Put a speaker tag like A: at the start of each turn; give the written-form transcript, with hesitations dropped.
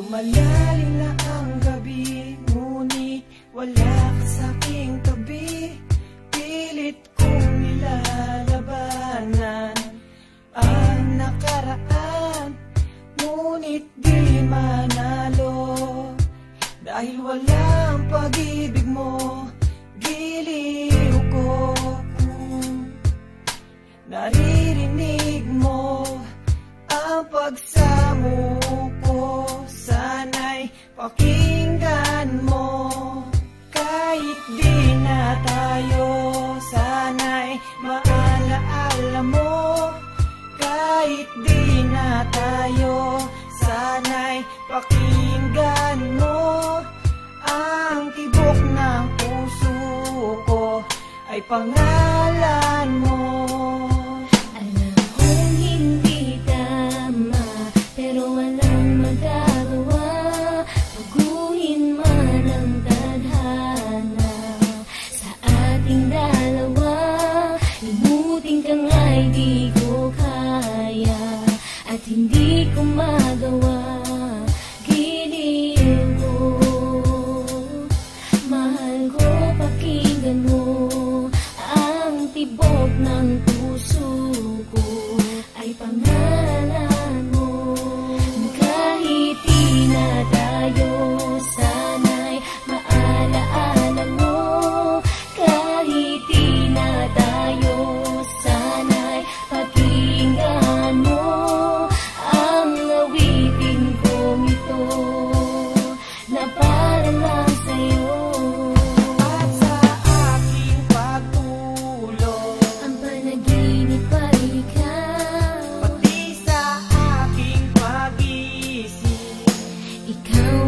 A: Lumalalim na ang gabi, ngunit wala ka sa'king tabi. Pilit kong nilalabanan ang nakaraan, ngunit di manalo. Dahil walang pag-ibig mo, giliw ko. Naririnig mo ang pagsamo ko, sana'y pakinggan mo. Kahit di na tayo, sana'y maalaala mo. Kahit di na tayo, sana'y pakinggan mo. Ang tibok ng puso ko ay pangalan mo.
B: Alam kong hindi tama, pero walang magagawa. Baguhin man ang tadhana sa ating dalawa. Limutin ka nga'y di ko kaya, at hindi ko magawa. Giliw ko, mahal ko, pakinggan mo. Ang tibok ng puso ko ay pangalan mo. Kahit di na tayo, sana'y maalaala mo. Kahit di na tayo, sana'y pakinggan mo. Ang awitin kong ito na para lang sa'yo.
A: At sa aking pagtulog,
B: Ang panaginip ay ikaw.
A: pati sa aking pag-isip,
B: Ikaw